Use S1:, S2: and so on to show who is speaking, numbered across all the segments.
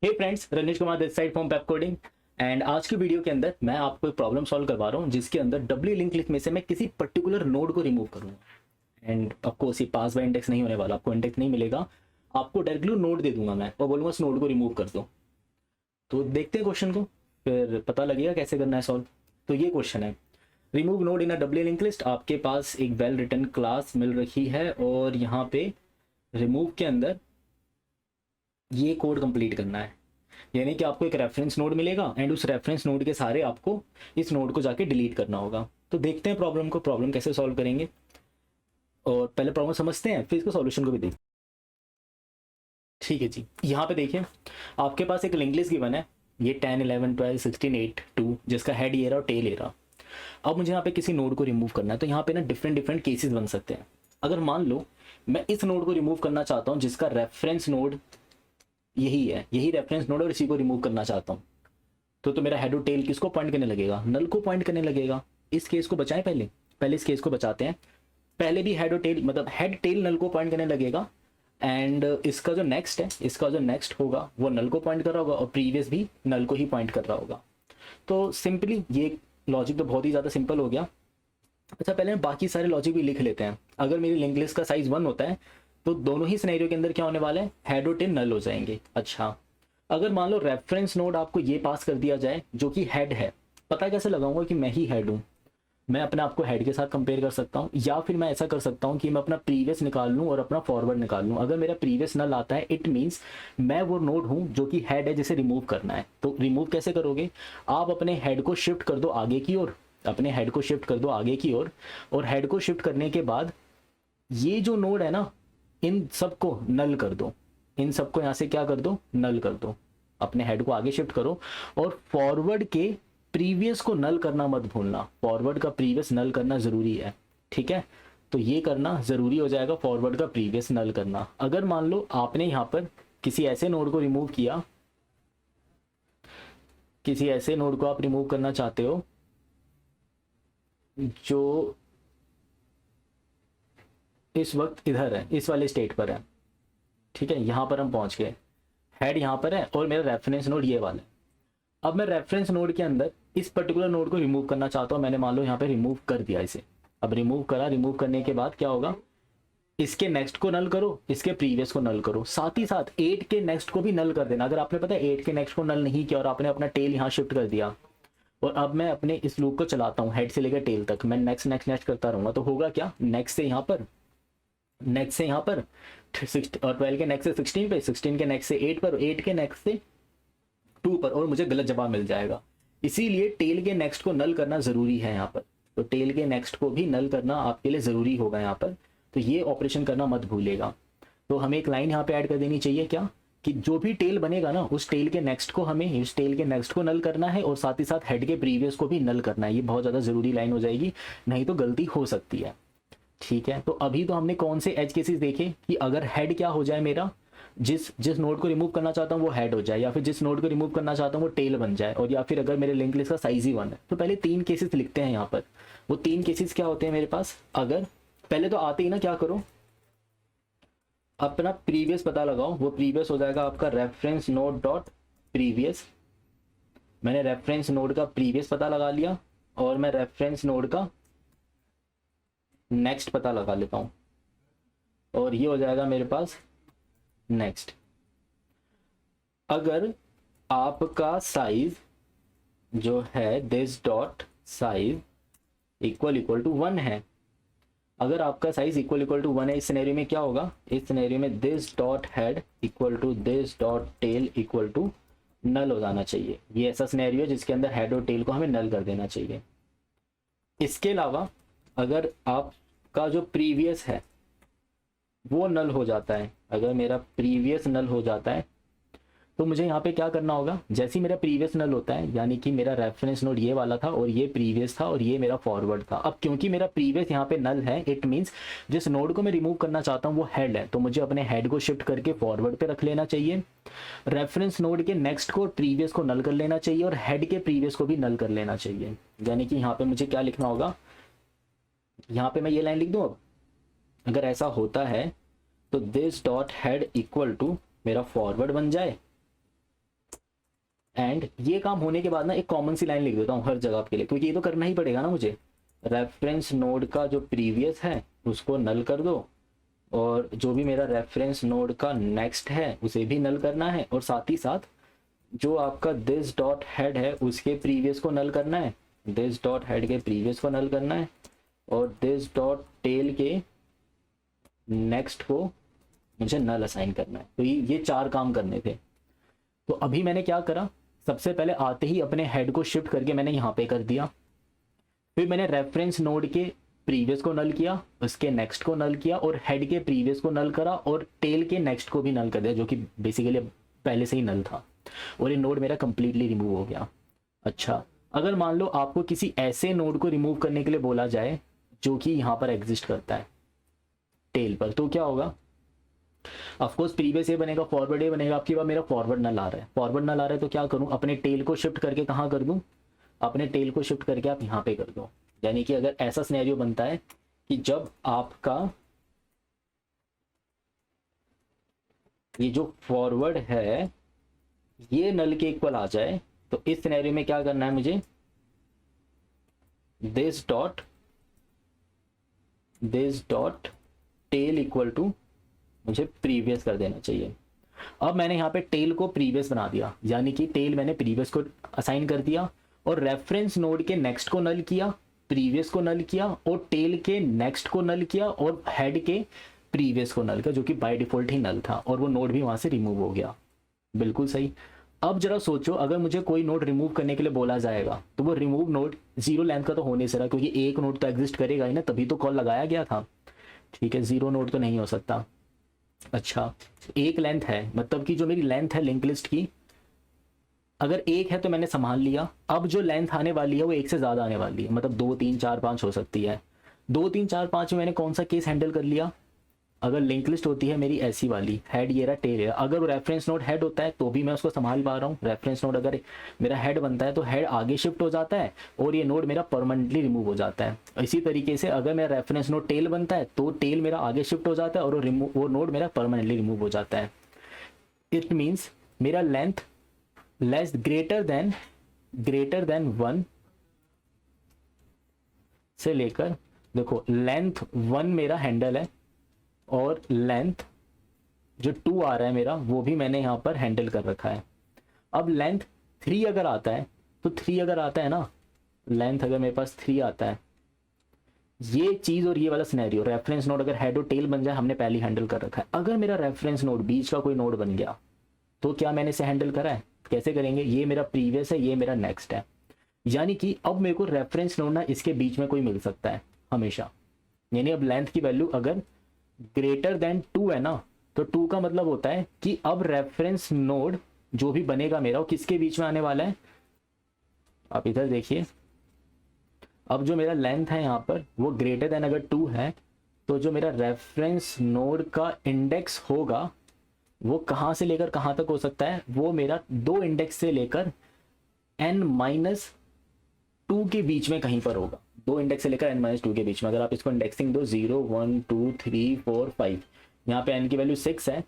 S1: Hey friends, Ranish Kumar this side from Pepcoding. And आज की video के अंदर मैं आपको एक प्रॉब्लम सॉल्व करवा रहा हूँ जिसके अंदर डब्ल्यू लिंक लिस्ट में से मैं किसी पर्टिकुलर नोड को रिमूव करूँगा। एंड ऑफकोर्स ये पास बाय इंडेक्स नहीं होने वाला, आपको इंडेक्स नहीं मिलेगा, आपको डायरेक्टली नोड दे दूंगा मैं और बोलूँगा उस नोड को रिमूव कर दो। तो देखते हैं क्वेश्चन को, फिर पता लगेगा कैसे करना है सॉल्व। तो ये क्वेश्चन है, remove node in a W link list. आपके पास एक वेल रिटन क्लास मिल रही है और यहाँ पे रिमूव के अंदर ये कोड कंप्लीट करना है। यानी कि आपको एक रेफरेंस नोड मिलेगा एंड उस रेफरेंस नोड के सारे आपको इस नोड को जाके डिलीट करना होगा। तो देखते हैं प्रॉब्लम को, प्रॉब्लम कैसे सॉल्व करेंगे और पहले प्रॉब्लम समझते हैं फिर इसको सॉल्यूशन को भी देखते हैं। ठीक है जी, यहाँ पे देखिए आपके पास एक लिंक लिस्ट गिवन है, ये 10 11 12 16 8 2 जिसका हेड ये रहा और टेल ये रहा। अब मुझे यहाँ पे किसी नोड को रिमूव करना है, तो यहाँ पे ना डिफरेंट डिफरेंट केसेस बन सकते हैं। अगर मान लो मैं इस नोड को रिमूव करना चाहता हूँ जिसका रेफरेंस नोड यही है, यही रेफरेंस नोड और इसी को रिमूव करना चाहता हूँ, तो मेरा हेड और टेल किसको पॉइंट करने लगेगा? नल को पॉइंट करने लगेगा। इस केस को बचाएं, पहले पहले इस केस को बचाते हैं। पहले भी हेड और टेल मतलब हेड टेल नल को पॉइंट करने लगेगा एंड इसका जो नेक्स्ट है, इसका जो नेक्स्ट होगा वो नल को पॉइंट कर रहा होगा और प्रीवियस भी नल को ही पॉइंट कर रहा होगा। तो सिंपली ये लॉजिक तो बहुत ही ज़्यादा सिंपल हो गया। अच्छा, पहले बाकी सारे लॉजिक भी लिख लेते हैं। अगर मेरी लिंक लिस्ट का साइज 1 होता है तो दोनों ही सिनेरियो के अंदर क्या होने वाला है, हेड और टेल नल हो जाएंगे। अच्छा, अगर मान लो रेफरेंस नोड आपको ये पास कर दिया जाए जो कि हेड है, पता कैसे लगाऊंगा कि मैं ही हेड हूँ? मैं अपने आप को हेड के साथ कंपेयर कर सकता हूँ या फिर मैं ऐसा कर सकता हूँ कि मैं अपना प्रीवियस निकाल लूँ और अपना फॉरवर्ड निकाल लूँ। अगर मेरा प्रीवियस नल आता है इट मीन्स मैं वो नोड हूँ जो कि हेड है जिसे रिमूव करना है। तो रिमूव कैसे करोगे? आप अपने हेड को शिफ्ट कर दो आगे की ओर, अपने हेड को शिफ्ट कर दो आगे की ओर और हेड को शिफ्ट करने के बाद ये जो नोड है ना, इन सबको नल कर दो, इन सबको यहाँ से क्या कर दो, नल कर दो। अपने हेड को आगे शिफ्ट करो और फॉरवर्ड के प्रीवियस को नल करना मत भूलना, फॉरवर्ड का प्रीवियस नल करना जरूरी है। ठीक है, तो ये करना जरूरी हो जाएगा, फॉरवर्ड का प्रीवियस नल करना। अगर मान लो आपने यहाँ पर किसी ऐसे नोड को रिमूव किया, किसी ऐसे नोड को आप रिमूव करना चाहते हो जो इस वक्त इधर है, इस वाले स्टेट पर है। ठीक है, यहाँ पर हम पहुंच गए, हेड यहाँ पर है और मेरा रेफरेंस नोड ये वाला है। अब मैं रेफरेंस नोड के अंदर इस पर्टिकुलर नोड को रिमूव करना चाहता हूँ। मैंने मान लो यहाँ पे रिमूव कर दिया इसे। अब रिमूव करा, रिमूव करने के बाद क्या होगा, इसके नेक्स्ट को नल करो, इसके प्रीवियस को नल करो, साथ ही साथ 8 के नेक्स्ट को भी नल कर देना। अगर आपने पता है 8 के नेक्स्ट को नल नहीं किया और आपने अपना टेल यहाँ शिफ्ट कर दिया और अब मैं अपने इस लूप को चलाता हूँ हेड से लेकर टेल तक, मैं नेक्स्ट नेक्स्ट नेक्स्ट करता रहूंगा, तो होगा क्या, नेक्स्ट से यहाँ पर, नेक्स्ट से यहाँ पर 12 के नेक्स्ट से 16 पे, 16 के नेक्स्ट से 8 पर, 8 के नेक्स्ट से 2 पर और मुझे गलत जवाब मिल जाएगा। इसीलिए टेल के नेक्स्ट को नल करना जरूरी है यहाँ पर। तो टेल के नेक्स्ट को भी नल करना आपके लिए जरूरी होगा यहाँ पर, तो ये ऑपरेशन करना मत भूलिएगा। तो हमें एक लाइन यहाँ पे ऐड कर देनी चाहिए, क्या कि जो भी टेल बनेगा ना उस टेल के नेक्स्ट को हमें, उस टेल के नेक्स्ट को नल करना है और साथ ही साथ हेड के प्रीवियस को भी नल करना है। ये बहुत ज़्यादा ज़रूरी लाइन हो जाएगी, नहीं तो गलती हो सकती है। ठीक है, तो अभी तो हमने कौन से एज केसेस देखे कि अगर हेड क्या हो जाए मेरा, जिस जिस नोड को रिमूव करना चाहता हूँ वो हेड हो जाए, या फिर जिस नोड को रिमूव करना चाहता हूँ वो टेल बन जाए, और या फिर अगर मेरे लिंक लिस्ट का साइज ही 1 है। तो पहले 3 केसेस लिखते हैं यहाँ पर। वो 3 केसेस क्या होते हैं मेरे पास? अगर पहले तो आते ही ना क्या करो, अपना प्रीवियस पता लगाओ। वो प्रीवियस हो जाएगा आपका रेफरेंस नोड डॉट प्रीवियस। मैंने रेफरेंस नोड का प्रीवियस पता लगा लिया और मैं रेफरेंस नोड का नेक्स्ट पता लगा लेता हूँ और ये हो जाएगा मेरे पास नेक्स्ट। अगर आपका साइज जो है this dot size equal to 1 है, अगर आपका साइज इक्वल टू 1 है, इस सिनेरियो में क्या होगा, इस सिनेरियो में this dot head equal to this dot tail equal to null हो जाना चाहिए। ये ऐसा सिनेरियो है जिसके अंदर हेड और टेल को हमें नल कर देना चाहिए। इसके अलावा अगर आपका जो प्रीवियस है वो नल हो जाता है, अगर मेरा प्रीवियस नल हो जाता है तो मुझे यहाँ पे क्या करना होगा, जैसे ही मेरा प्रीवियस नल होता है, यानी कि मेरा रेफरेंस नोड ये वाला था और ये प्रीवियस था और ये मेरा फॉरवर्ड था। अब क्योंकि मेरा प्रीवियस यहाँ पे नल है, इट मीन्स जिस नोड को मैं रिमूव करना चाहता हूँ वो हेड है, तो मुझे अपने हेड को शिफ्ट करके फॉरवर्ड पे रख लेना चाहिए। रेफरेंस नोड के नेक्स्ट को प्रीवियस को नल कर लेना चाहिए और हेड के प्रीवियस को भी नल कर लेना चाहिए। यानी कि यहाँ पे मुझे क्या लिखना होगा, यहाँ पे मैं ये लाइन लिख दूँ। अब अगर ऐसा होता है तो this dot head equal to मेरा फॉरवर्ड बन जाए एंड ये काम होने के बाद ना एक कॉमन सी लाइन लिख देता हूँ हर जगह के लिए, क्योंकि ये तो करना ही पड़ेगा ना मुझे। रेफरेंस नोड का जो प्रीवियस है उसको नल कर दो, और जो भी मेरा रेफरेंस नोड का नेक्स्ट है उसे भी नल करना है, और साथ ही साथ जो आपका दिस डॉट हेड है उसके प्रीवियस को नल करना है, दिस डॉट हेड के प्रीवियस को नल करना है, और दिस डॉट टेल के नेक्स्ट को मुझे नल असाइन करना है। तो ये चार काम करने थे। तो अभी मैंने क्या करा, सबसे पहले आते ही अपने हेड को शिफ्ट करके मैंने यहाँ पे कर दिया। फिर मैंने रेफरेंस नोड के प्रीवियस को नल किया, उसके नेक्स्ट को नल किया, और हेड के प्रीवियस को नल करा, और टेल के नेक्स्ट को भी नल कर दिया, जो कि बेसिकली पहले से ही नल था, और ये नोड मेरा कंप्लीटली रिमूव हो गया। अच्छा, अगर मान लो आपको किसी ऐसे नोड को रिमूव करने के लिए बोला जाए जो कि यहाँ पर एग्जिस्ट करता है टेल पर, तो क्या होगा? ऑफकोर्स प्रीवियस ए बनेगा, फॉरवर्ड ए बनेगा। आपकी बात मेरा फॉरवर्ड नल आ रहा है, फॉरवर्ड नल आ रहा है, तो क्या करूं, अपने टेल को शिफ्ट करके कहाँ कर दूं, अपने टेल को शिफ्ट करके आप यहाँ पे कर दो। यानी कि अगर ऐसा सिनेरियो बनता है कि जब आपका ये जो फॉरवर्ड है ये नल के इक्वल आ जाए, तो इस सिनेरियो में क्या करना है मुझे, this dot tail equal to मुझे प्रीवियस कर देना चाहिए। अब मैंने यहाँ पे टेल को प्रीवियस बना दिया, यानी कि टेल मैंने प्रीवियस को असाइन कर दिया, और रेफरेंस नोड के नेक्स्ट को नल किया, प्रीवियस को नल किया, और टेल के नेक्स्ट को नल किया, और हेड के प्रीवियस को नल किया, जो कि बाय डिफॉल्ट ही नल था, और वो नोड भी वहां से रिमूव हो गया। बिल्कुल सही। अब जरा सोचो, अगर मुझे कोई नोड रिमूव करने के लिए बोला जाएगा तो वो रिमूव नोड जीरो लेंथ का तो हो नहीं सकता, क्योंकि एक नोड तो एग्जिस्ट करेगा ही ना, तभी तो कॉल लगाया गया था। ठीक है, जीरो नोड तो नहीं हो सकता। अच्छा, एक लेंथ है, मतलब कि जो मेरी लेंथ है लिंक लिस्ट की, अगर एक है तो मैंने संभाल लिया। अब जो लेंथ आने वाली है वो एक से ज़्यादा आने वाली है, मतलब 2 3 4 5 हो सकती है। 2 3 4 5 में मैंने कौन सा केस हैंडल कर लिया, अगर लिंक लिस्ट होती है मेरी ऐसी वाली, हेड ये रहा, टेल है, अगर वो रेफरेंस नोड हेड होता है तो भी मैं उसको संभाल पा रहा हूँ। रेफरेंस नोड अगर मेरा हेड बनता है तो हेड आगे शिफ्ट हो जाता है, और ये नोड मेरा परमानेंटली रिमूव हो जाता है। इसी तरीके से अगर मेरा रेफरेंस नोड टेल बनता है तो टेल मेरा आगे शिफ्ट हो जाता है, और वो नोड मेरा परमानेंटली रिमूव हो जाता है। इट मीन्स मेरा लेंथ लेस ग्रेटर देन 1 से लेकर, देखो लेंथ 1 मेरा हैंडल है, और लेंथ जो 2 आ रहा है मेरा वो भी मैंने यहाँ पर हैंडल कर रखा है। अब लेंथ 3 अगर आता है, तो 3 अगर आता है ना, लेंथ अगर मेरे पास 3 आता है, ये चीज़ और ये वाला सिनेरियो, रेफरेंस नोड अगर हेड और टेल बन जाए हमने पहले हैंडल कर रखा है। अगर मेरा रेफरेंस नोड बीच का कोई नोड बन गया तो क्या मैंने इसे हैंडल करा है? कैसे करेंगे, ये मेरा प्रीवियस है, ये मेरा नेक्स्ट है, यानी कि अब मेरे को रेफरेंस नोड ना इसके बीच में कोई मिल सकता है हमेशा। यानी अब लेंथ की वैल्यू अगर ग्रेटर देन 2 है ना, तो 2 का मतलब होता है कि अब रेफरेंस नोड जो भी बनेगा मेरा वो किसके बीच में आने वाला है, आप इधर देखिए। अब जो मेरा लेंथ है यहाँ पर वो ग्रेटर देन अगर 2 है, तो जो मेरा रेफरेंस नोड का इंडेक्स होगा वो कहाँ से लेकर कहाँ तक हो सकता है, वो मेरा 2 इंडेक्स से लेकर n-2 के बीच में कहीं पर होगा। 2 इंडेक्स से लेकर n-2 के बीच में। अगर आप इसको इंडेक्सिंग दो 0 1 2 3 4 5, यहाँ पे n की वैल्यू 6 है,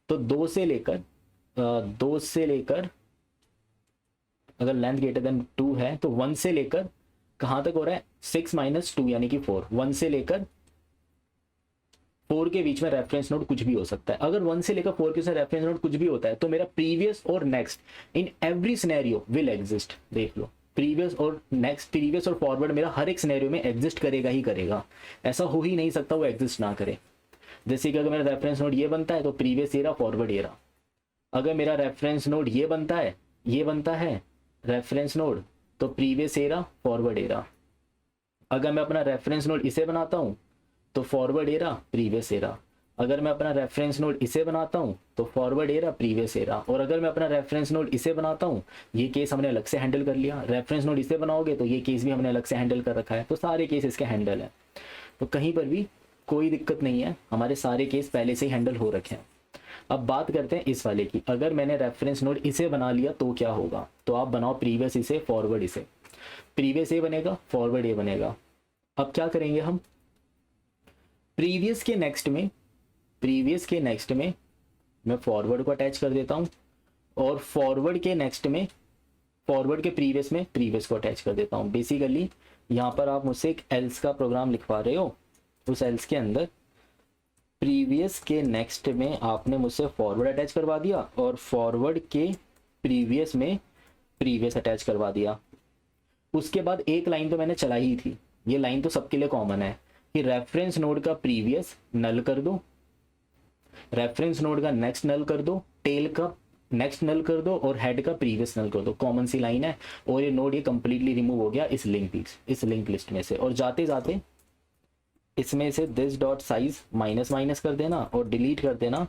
S1: तो 2 से लेकर अगर लेंथ ग्रेटर देन 2 है तो 1 से लेकर कहाँ तक हो रहा है, 6 - 2 यानी कि 4, 1 से लेकर 4 के बीच में रेफरेंस नोड कुछ भी हो सकता है। अगर 1 से लेकर 4 के बीच में रेफरेंस नोड कुछ भी होता है तो मेरा प्रीवियस और next in every scenario will exist. देख लो, प्रीवियस और नेक्स्ट, प्रीवियस और फॉरवर्ड मेरा हर एक सिनेरियो में एग्जिस्ट करेगा ही करेगा, ऐसा हो ही नहीं सकता वो एग्जिस्ट ना करे। जैसे कि अगर मेरा रेफरेंस नोड ये बनता है तो प्रीवियस ये रहा, फॉरवर्ड ये रहा। अगर मेरा रेफरेंस नोड ये बनता है रेफरेंस नोड, तो प्रीवियस ए रहा, फॉरवर्ड ए रहा। अगर मैं अपना रेफरेंस नोड इसे बनाता हूँ तो फॉरवर्ड ए रहा, प्रीवियस ए रहा। अगर मैं अपना रेफरेंस नोड इसे बनाता हूँ तो फॉरवर्ड ए रहा, प्रीवियस ए रहा। और अगर मैं अपना रेफरेंस नोड इसे बनाता हूँ, ये केस हमने अलग से हैंडल कर लिया। रेफरेंस नोड इसे बनाओगे तो ये केस भी हमने अलग से हैंडल कर रखा है। तो सारे केस इसके हैंडल है, तो कहीं पर भी कोई दिक्कत नहीं है, हमारे सारे केस पहले से ही हैंडल हो रखे हैं। अब बात करते हैं इस वाले की। अगर मैंने रेफरेंस नोड इसे बना लिया तो क्या होगा, तो आप बनाओ प्रीवियस इसे, फॉरवर्ड इसे। प्रीवियस ए बनेगा, फॉरवर्ड ए बनेगा। अब क्या करेंगे हम, प्रीवियस के नेक्स्ट में मैं फॉरवर्ड को अटैच कर देता हूं, और फॉरवर्ड के नेक्स्ट में फॉरवर्ड के प्रीवियस में प्रीवियस को अटैच कर देता हूँ। बेसिकली यहाँ पर आप मुझसे एक एल्स का प्रोग्राम लिखवा रहे हो, उस एल्स के अंदर प्रीवियस के नेक्स्ट में आपने मुझसे फॉरवर्ड अटैच करवा दिया और फॉरवर्ड के प्रीवियस में प्रीवियस अटैच करवा दिया। उसके बाद एक लाइन तो मैंने चलाई ही थी, ये लाइन तो सबके लिए कॉमन है कि रेफरेंस नोड का प्रीवियस नल कर दो, रेफरेंस नोड का नेक्स्ट नल कर दो, टेल का नेक्स्ट नल कर दो और हेड का प्रीवियस नल कर दो। कॉमन सी लाइन है और ये नोड ये कंप्लीटली रिमूव हो गया इस लिंक लिस्ट में से। और जाते जाते इसमें से this dot size minus minus कर देना और डिलीट कर देना,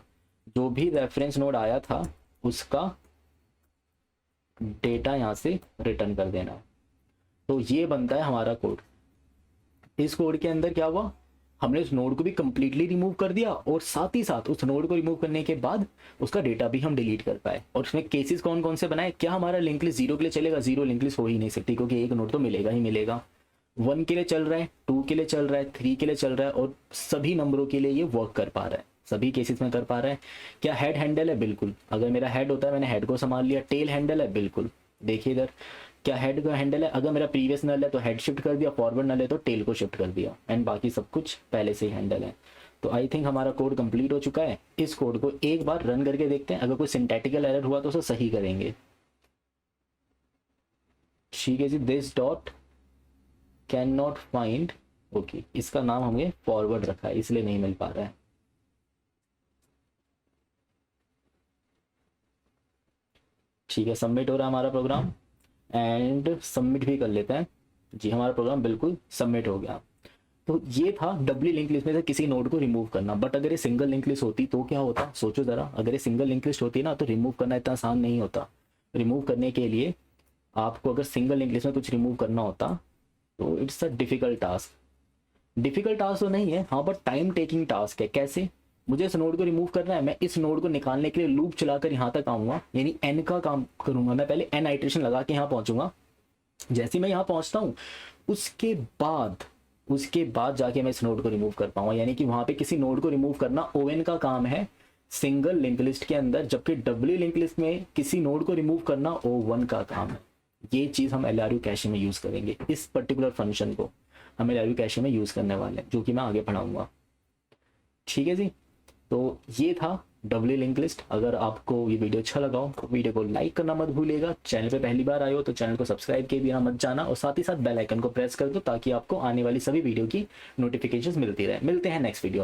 S1: जो भी रेफरेंस नोड आया था उसका डेटा यहां से रिटर्न कर देना। तो ये बनता है हमारा कोड। इस कोड के अंदर क्या हुआ, हमने उस नोड को भी कंप्लीटली रिमूव कर दिया और साथ ही साथ उस नोड को रिमूव करने के बाद उसका डेटा भी हम डिलीट कर पाए। और उसमें केसेस कौन कौन से बनाए, क्या हमारा लिंक लिस्ट 0 के लिए चलेगा, 0 लिंक लिस्ट हो ही नहीं सकती क्योंकि एक नोड तो मिलेगा ही मिलेगा। 1 के लिए चल रहा है, 2 के लिए चल रहा है, 3 के लिए चल रहा है और सभी नंबरों के लिए ये वर्क कर पा रहा है, सभी केसेस में कर पा रहा है। क्या हेड हैंडल है, बिल्कुल। अगर मेरा हेड होता है मैंने हेड को संभाल लिया। टेल हैंडल है, बिल्कुल। देखिए इधर क्या हेड का हैंडल है, अगर मेरा प्रीवियस नल है तो हेड शिफ्ट कर दिया, फॉरवर्ड नल है तो टेल को शिफ्ट कर दिया एंड बाकी सब कुछ पहले से ही हैंडल है। तो आई थिंक हमारा कोड कंप्लीट हो चुका है। इस कोड को एक बार रन करके देखते हैं, अगर कोई सिंटैटिकल एरर हुआ तो उसे सही करेंगे। ठीक है जी, this dot can not find, okay इसका नाम हमने फॉरवर्ड रखा है इसलिए नहीं मिल पा रहा है। ठीक है, सबमिट हो रहा है हमारा प्रोग्राम एंड सबमिट भी कर लेते हैं। जी हमारा प्रोग्राम बिल्कुल सबमिट हो गया। तो ये था डब्ल्यू लिंक लिस्ट में से किसी नोड को रिमूव करना। बट अगर ये सिंगल लिंक लिस्ट होती तो क्या होता, सोचो जरा। अगर ये सिंगल लिंक लिस्ट होती ना तो रिमूव करना इतना आसान नहीं होता। रिमूव करने के लिए आपको अगर सिंगल लिंक लिस्ट में कुछ रिमूव करना होता तो it's a difficult task. Difficult task तो नहीं है, हाँ, बट टाइम टेकिंग टास्क है। कैसे, मुझे इस नोड को रिमूव करना है, मैं इस नोड को निकालने के लिए लूप चलाकर यहाँ तक आऊंगा, यानी एन का काम करूंगा। मैं पहले एन आइट्रेशन लगा के यहाँ पहुंचूंगा। जैसे मैं यहाँ पहुंचता हूँ उसके बाद जाके मैं इस नोड को रिमूव कर पाऊंगा। यानी कि वहां पे किसी नोड को रिमूव करना ओवन का काम है सिंगल लिंक लिस्ट के अंदर, जबकि डब्ल्यू लिंक लिस्ट में किसी नोड को रिमूव करना O1 का काम है। ये चीज हम LRU कैशे में यूज करेंगे। इस पर्टिकुलर फंक्शन को हम LRU कैशे में यूज करने वाले हैं, जो कि मैं आगे पढ़ाऊंगा। ठीक है जी, तो ये था डब्ल्यू लिंक लिस्ट। अगर आपको ये वीडियो अच्छा लगा हो तो वीडियो को लाइक करना मत भूलिएगा। चैनल पे पहली बार आए हो तो चैनल को सब्सक्राइब किए बिना मत जाना और साथ ही साथ बेल आइकन को प्रेस कर दो ताकि आपको आने वाली सभी वीडियो की नोटिफिकेशंस मिलती रहे। मिलते हैं नेक्स्ट वीडियो।